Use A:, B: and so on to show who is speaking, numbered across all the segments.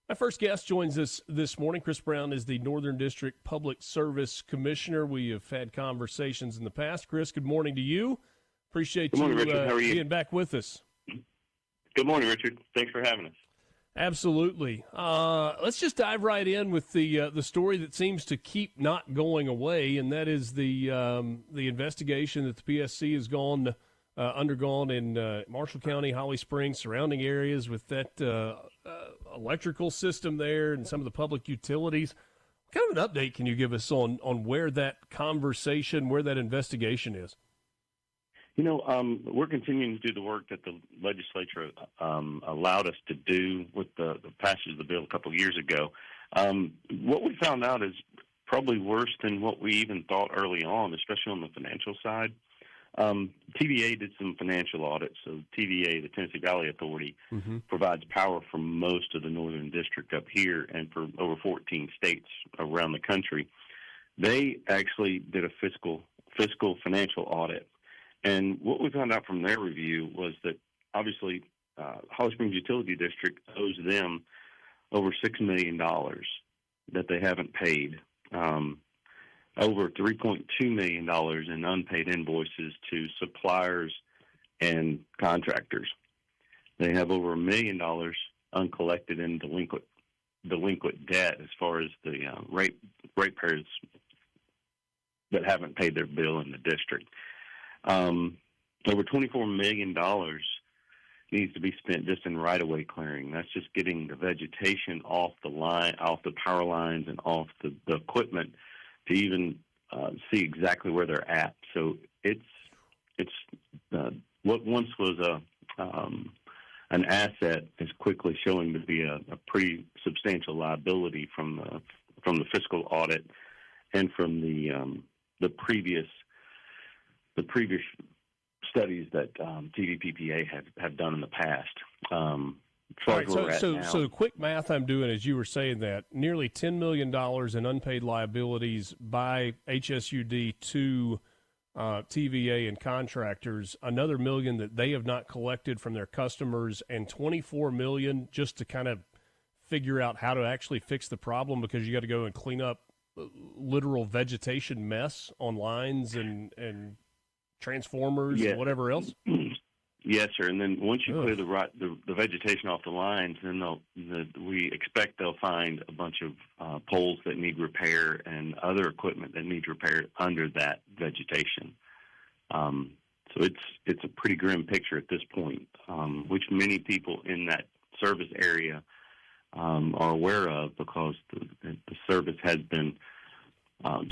A: My first guest joins us this morning. Chris Brown is the Northern District Public Service Commissioner. We have had conversations in the past. Chris, good morning to you. Appreciate
B: Good morning,
A: you,
B: Richard. How are you?
A: being back with us.
B: Good morning, Richard. Thanks for having us.
A: Absolutely. Let's just dive right in with the story that seems to keep not going away, and that is the investigation that the PSC has undergone in Marshall County, Holly Springs, surrounding areas with that electrical system there and some of the public utilities. What kind of an update can you give us on where that conversation, where that investigation is?
B: We're continuing to do the work that the legislature allowed us to do with the passage of the bill a couple of years ago. What we found out is probably worse than what we even thought early on, especially on the financial side. TVA did some financial audits. So TVA, the Tennessee Valley Authority, provides power for most of the Northern District up here and for over 14 states around the country. They actually did a fiscal financial audit. And what we found out from their review was that obviously Holly Springs Utility District owes them over $6 million that they haven't paid, over $3.2 million in unpaid invoices to suppliers and contractors. They have over $1 million uncollected in delinquent debt as far as the ratepayers that haven't paid their bill in the district. Over $24 million needs to be spent just in right-of-way clearing. That's just getting the vegetation off the power lines and off the equipment to even see exactly where they're at. So it's what once was an asset is quickly showing to be a pretty substantial liability from the fiscal audit and from the previous studies that TVPPA have done in the past.
A: So the quick math I'm doing as you were saying that, nearly $10 million in unpaid liabilities by HSUD to TVA and contractors, another $1 million that they have not collected from their customers, and $24 million just to kind of figure out how to actually fix the problem, because you got to go and clean up literal vegetation mess on lines and transformers and whatever else?
B: Yes, sir. And then once you clear the vegetation off the lines, then we expect they'll find a bunch of poles that need repair and other equipment that needs repair under that vegetation. So it's a pretty grim picture at this point, which many people in that service area are aware of, because the service has been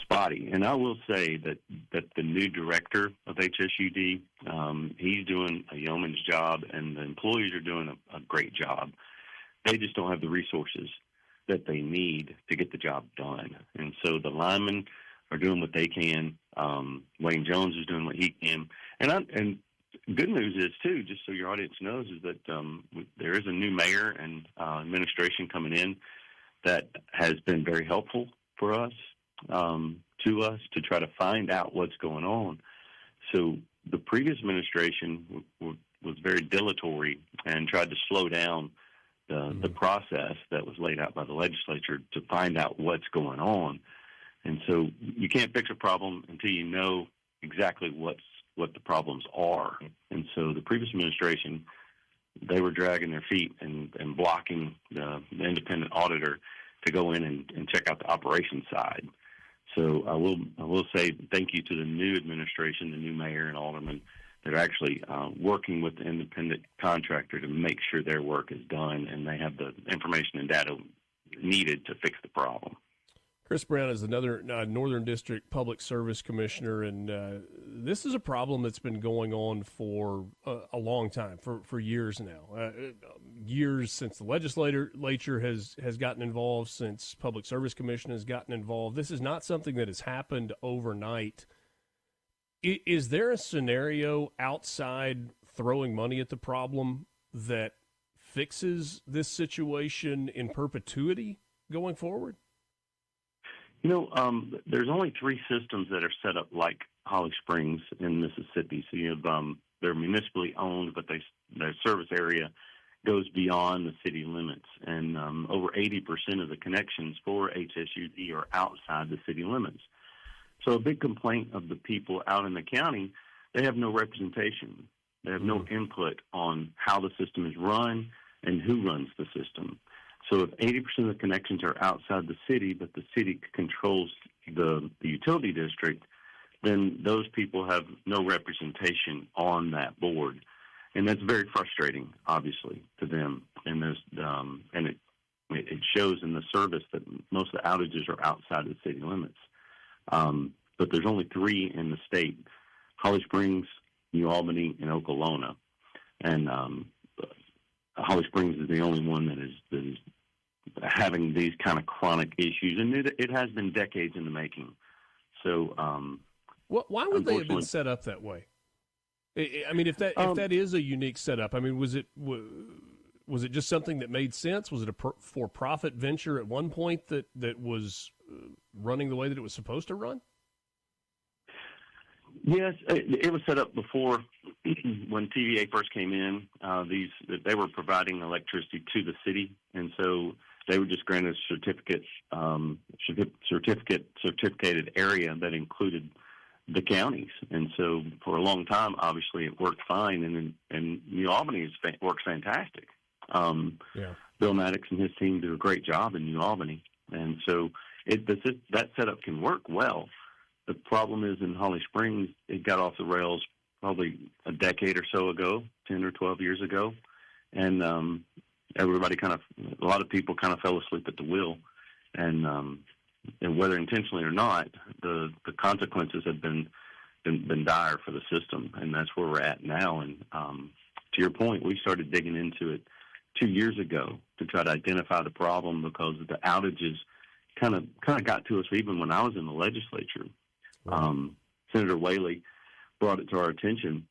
B: spotty. And I will say that the new director of HSUD, he's doing a yeoman's job, and the employees are doing a great job. They just don't have the resources that they need to get the job done. And so the linemen are doing what they can. Wayne Jones is doing what he can. And good news is, too, just so your audience knows, is that there is a new mayor and administration coming in that has been very helpful for us. To us to try to find out what's going on. So the previous administration was very dilatory and tried to slow down the process that was laid out by the legislature to find out what's going on. And so you can't fix a problem until you know exactly what the problems are. And so the previous administration, they were dragging their feet and blocking the independent auditor to go in and check out the operations side. So I will say thank you to the new administration, the new mayor and aldermen that are actually working with the independent contractor to make sure their work is done and they have the information and data needed to fix the problem.
A: Chris Brown is another Northern District Public Service Commissioner, and this is a problem that's been going on for a long time, for years now. Years since the legislature has gotten involved, since Public Service Commission has gotten involved. This is not something that has happened overnight. Is there a scenario outside throwing money at the problem that fixes this situation in perpetuity going forward?
B: There's only 3 systems that are set up like Holly Springs in Mississippi. So you have they're municipally owned, but their service area goes beyond the city limits, and over 80% of the connections for HSUD are outside the city limits. So a big complaint of the people out in the county, they have no representation. They have no input on how the system is run and who runs the system. So if 80% of the connections are outside the city, but the city controls the utility district, then those people have no representation on that board. And that's very frustrating, obviously, to them. And it shows in the service that most of the outages are outside the city limits. But there's only 3 in the state: Holly Springs, New Albany, and Okolona. And Holly Springs is the only one that is having these kind of chronic issues, and it has been decades in the making. So,
A: why would they have been set up that way? I mean, if that is a unique setup, I mean, was it just something that made sense? Was it a for-profit venture at one point that was running the way that it was supposed to run?
B: Yes, it was set up before when TVA first came in. They were providing electricity to the city, and so they were just granted a certificated area that included the counties. And so for a long time, obviously, it worked fine, and New Albany works fantastic. Bill Maddox and his team do a great job in New Albany, and so that setup can work well. The problem is in Holly Springs, it got off the rails probably a decade or so ago, 10 or 12 years ago, and a lot of people kind of fell asleep at the wheel, and whether intentionally or not, the consequences have been dire for the system, and that's where we're at now. And to your point, we started digging into it 2 years ago to try to identify the problem, because the outages kind of got to us even when I was in the legislature. Right. Senator Whaley brought it to our attention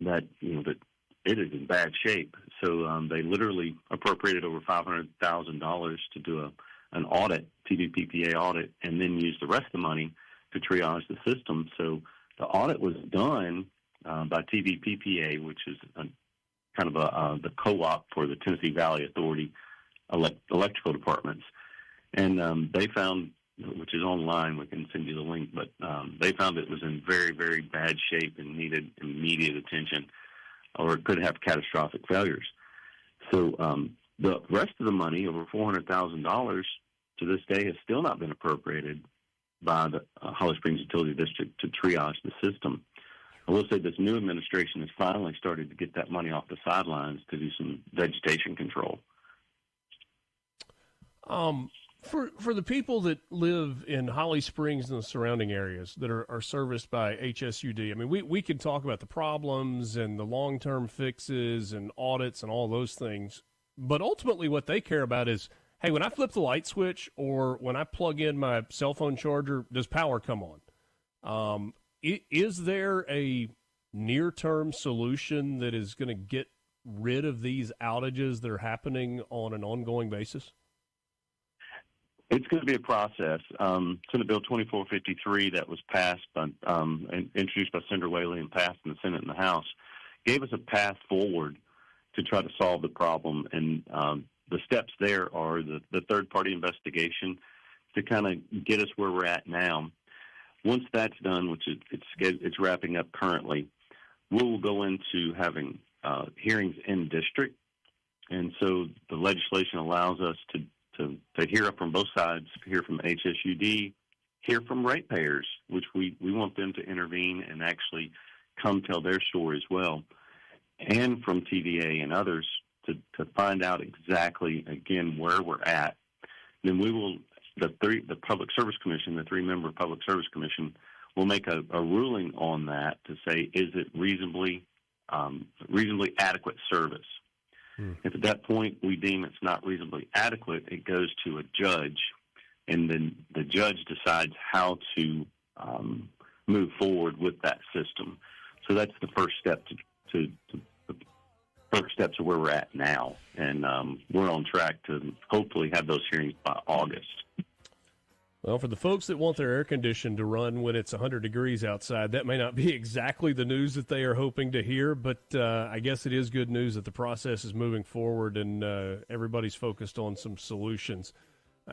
B: that that it is in bad shape. So they literally appropriated over $500,000 to do an audit, TVPPA audit, and then use the rest of the money to triage the system. So the audit was done by TVPPA, which is the co-op for the Tennessee Valley Authority electrical departments. And they found, which is online, we can send you the link, but they found it was in very, very bad shape and needed immediate attention, or it could have catastrophic failures. So the rest of the money, over $400,000, to this day has still not been appropriated by the Holly Springs Utility District to triage the system. I will say this new administration has finally started to get that money off the sidelines to do some vegetation control.
A: For the people that live in Holly Springs and the surrounding areas that are serviced by HSUD, I mean, we can talk about the problems and the long-term fixes and audits and all those things, but ultimately what they care about is, hey, when I flip the light switch or when I plug in my cell phone charger, does power come on? Is there a near-term solution that is going to get rid of these outages that are happening on an ongoing basis?
B: It's going to be a process. Senate Bill 2453 that was passed and introduced by Senator Whaley and passed in the Senate and the House gave us a path forward to try to solve the problem. And the steps there are the third-party investigation to kind of get us where we're at now. Once that's done, which it's wrapping up currently, we'll go into having hearings in district. And so the legislation allows us to hear from both sides, hear from HSUD, hear from ratepayers, which we want them to intervene and actually come tell their story as well, and from TVA and others to find out exactly, again, where we're at. Then we will, the Public Service Commission, the 3-member Public Service Commission, will make a ruling on that to say, is it reasonably adequate service? If at that point we deem it's not reasonably adequate, it goes to a judge, and then the judge decides how to move forward with that system. So that's the first step to where we're at now, and we're on track to hopefully have those hearings by August.
A: Well, for the folks that want their air condition to run when it's 100 degrees outside, that may not be exactly the news that they are hoping to hear, but I guess it is good news that the process is moving forward and everybody's focused on some solutions.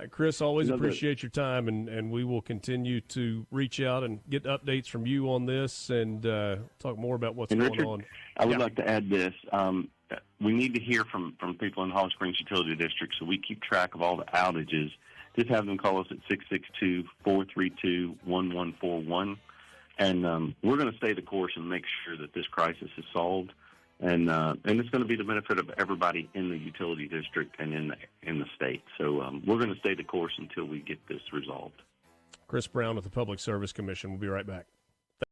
A: Chris, always appreciate your time, and we will continue to reach out and get updates from you on this and talk more about what's going
B: Richard,
A: on.
B: I would like to add this. We need to hear from people in Holly Springs Utility District, so we keep track of all the outages. Just have them call us at 662-432-1141, and we're going to stay the course and make sure that this crisis is solved. And it's going to be the benefit of everybody in the utility district and in the state. So we're going to stay the course until we get this resolved.
A: Chris Brown with the Public Service Commission. We'll be right back.